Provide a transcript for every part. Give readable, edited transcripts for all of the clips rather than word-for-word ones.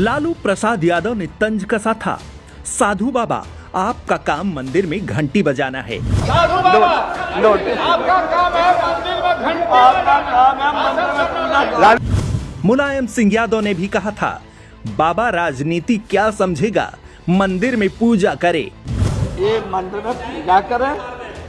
लालू प्रसाद यादव ने तंज कसा था, साधु बाबा आपका काम मंदिर में घंटी बजाना है। साधु बाबा आपका काम है मंदिर में घंटी, आपका काम है मंदिर में पूजा। मुलायम सिंह यादव ने भी कहा था, बाबा राजनीति क्या समझेगा, मंदिर में पूजा करे। ये मंदिर में पूजा करें,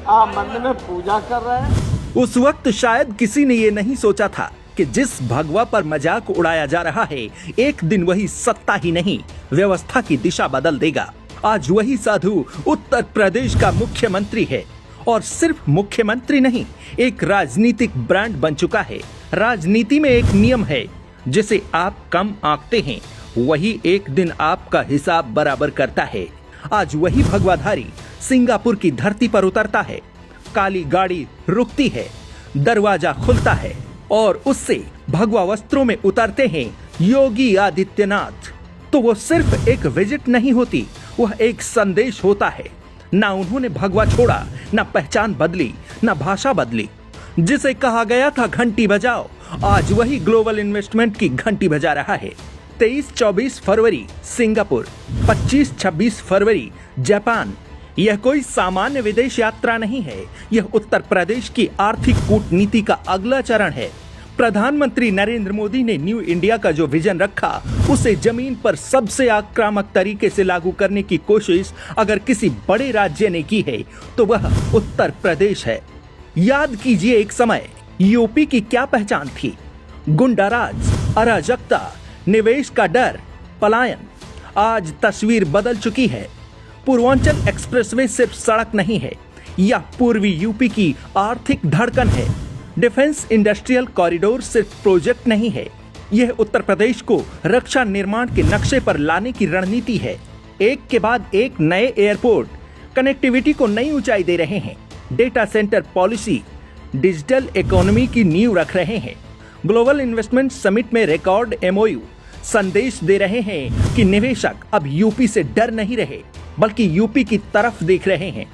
आप मंदिर में पूजा कर रहे हैं। उस वक्त शायद किसी ने ये नहीं सोचा था कि जिस भगवा पर मजाक उड़ाया जा रहा है, एक दिन वही सत्ता ही नहीं व्यवस्था की दिशा बदल देगा। आज वही साधु उत्तर प्रदेश का मुख्यमंत्री है, और सिर्फ मुख्यमंत्री नहीं, एक राजनीतिक ब्रांड बन चुका है। राजनीति में एक नियम है, जिसे आप कम आंकते हैं, वही एक दिन आपका हिसाब बराबर करता है। आज वही भगवाधारी सिंगापुर की धरती पर उतरता है, काली गाड़ी रुकती है, दरवाजा खुलता है और उससे भगवा वस्त्रों में उतरते हैं योगी आदित्यनाथ। तो वो सिर्फ एक विजिट नहीं होती, वह एक संदेश होता है। ना उन्होंने भगवा छोड़ा, ना पहचान बदली, ना भाषा बदली। जिसे कहा गया था घंटी बजाओ, आज वही ग्लोबल इन्वेस्टमेंट की घंटी बजा रहा है। 23-24 फरवरी सिंगापुर, 25-26 फरवरी जापान। यह कोई सामान्य विदेश यात्रा नहीं है, यह उत्तर प्रदेश की आर्थिक कूटनीति का अगला चरण है। प्रधानमंत्री नरेंद्र मोदी ने न्यू इंडिया का जो विजन रखा, उसे जमीन पर सबसे आक्रामक तरीके से लागू करने की कोशिश अगर किसी बड़े राज्य ने की है तो वह उत्तर प्रदेश है। याद कीजिए, एक समय यूपी की क्या पहचान थी? गुंडाराज, अराजकता, निवेश का डर, पलायन। आज तस्वीर बदल चुकी है। पूर्वांचल एक्सप्रेसवे सिर्फ सड़क नहीं है, यह पूर्वी यूपी की आर्थिक धड़कन है। डिफेंस इंडस्ट्रियल कॉरिडोर सिर्फ प्रोजेक्ट नहीं है, यह उत्तर प्रदेश को रक्षा निर्माण के नक्शे पर लाने की रणनीति है। एक के बाद एक नए एयरपोर्ट कनेक्टिविटी को नई ऊंचाई दे रहे हैं। Data centre policy digital economy की नींव रख रहे हैं। ग्लोबल इन्वेस्टमेंट समिट में रिकॉर्ड MOU संदेश दे रहे हैं कि निवेशक अब यूपी से डर नहीं रहे, बल्कि यूपी की तरफ देख रहे हैं।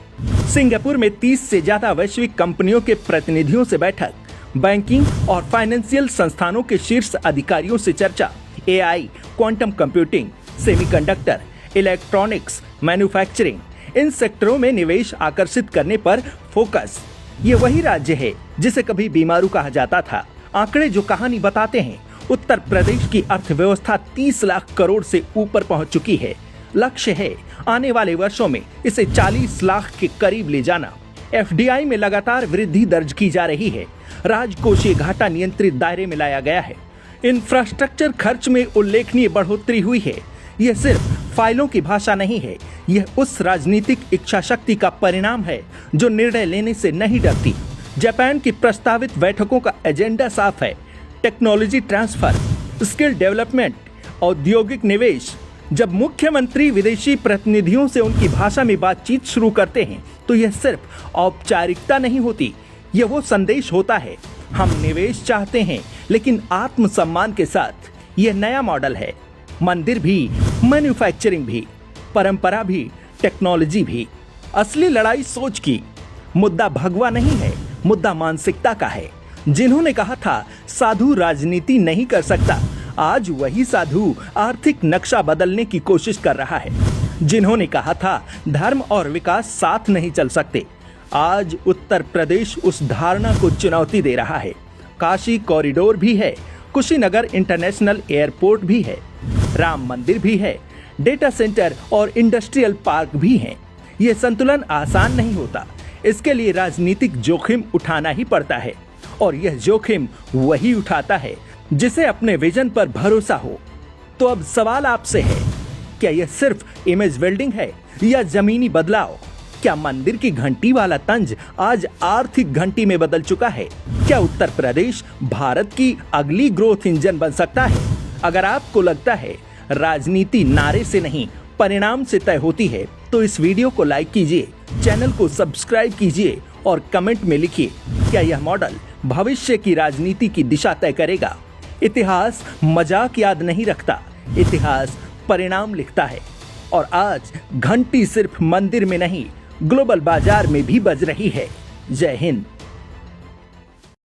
सिंगापुर में 30 से ज्यादा वैश्विक कंपनियों के प्रतिनिधियों से बैठक, बैंकिंग और फाइनेंशियल संस्थानों के शीर्ष अधिकारियों से चर्चा, AI, quantum computing, semiconductor, electronics, manufacturing, इन सेक्टरों में निवेश आकर्षित करने पर फोकस। ये वही राज्य है जिसे कभी बीमारू कहा जाता था। आंकड़े जो कहानी बताते हैं, उत्तर प्रदेश की अर्थव्यवस्था 30 लाख करोड़ से ऊपर पहुंच चुकी है। लक्ष्य है आने वाले वर्षों में इसे 40 लाख के करीब ले जाना। FDI में लगातार वृद्धि दर्ज की जा रही है। राजकोषीय घाटा नियंत्रित दायरे में लाया गया है। इंफ्रास्ट्रक्चर खर्च में उल्लेखनीय बढ़ोतरी हुई है। यह सिर्फ फाइलों की भाषा नहीं है, यह उस राजनीतिक इच्छा शक्ति का परिणाम है जो निर्णय लेने से नहीं डरती। जापान की प्रस्तावित बैठकों का एजेंडा साफ है, टेक्नोलॉजी ट्रांसफर, स्किल डेवलपमेंट, औद्योगिक निवेश। जब मुख्यमंत्री विदेशी प्रतिनिधियों से उनकी भाषा में बातचीत शुरू करते हैं तो यह सिर्फ औपचारिकता नहीं होती, यह वो संदेश होता है, हम निवेश चाहते हैं लेकिन आत्मसम्मान के साथ। यह नया मॉडल है, मंदिर भी, मैन्युफैक्चरिंग भी, परंपरा भी, टेक्नोलॉजी भी। असली लड़ाई सोच की, मुद्दा भगवा नहीं है, मुद्दा मानसिकता का है। जिन्होंने कहा था साधु राजनीति नहीं कर सकता, आज वही साधु आर्थिक नक्शा बदलने की कोशिश कर रहा है। जिन्होंने कहा था धर्म और विकास साथ नहीं चल सकते, आज उत्तर प्रदेश उस धारणा को चुनौती दे रहा है। काशी कॉरिडोर भी है, कुशीनगर इंटरनेशनल एयरपोर्ट भी है, राम मंदिर भी है, डेटा सेंटर और इंडस्ट्रियल पार्क भी हैं। यह संतुलन आसान नहीं होता, इसके लिए राजनीतिक जोखिम उठाना ही पड़ता है, और यह जोखिम वही उठाता है जिसे अपने विजन पर भरोसा हो। तो अब सवाल आपसे है, क्या यह सिर्फ इमेज बिल्डिंग है या जमीनी बदलाव? क्या मंदिर की घंटी वाला तंज आज आर्थिक घंटी में बदल चुका है? क्या उत्तर प्रदेश भारत की अगली ग्रोथ इंजन बन सकता है? अगर आपको लगता है राजनीति नारे से नहीं परिणाम से तय होती है, तो इस वीडियो को लाइक कीजिए, चैनल को सब्सक्राइब कीजिए और कमेंट में लिखिए, क्या यह मॉडल भविष्य की राजनीति की दिशा तय करेगा? इतिहास मजाक याद नहीं रखता, इतिहास परिणाम लिखता है। और आज घंटी सिर्फ मंदिर में नहीं, ग्लोबल बाजार में भी बज रही है। जय हिंद।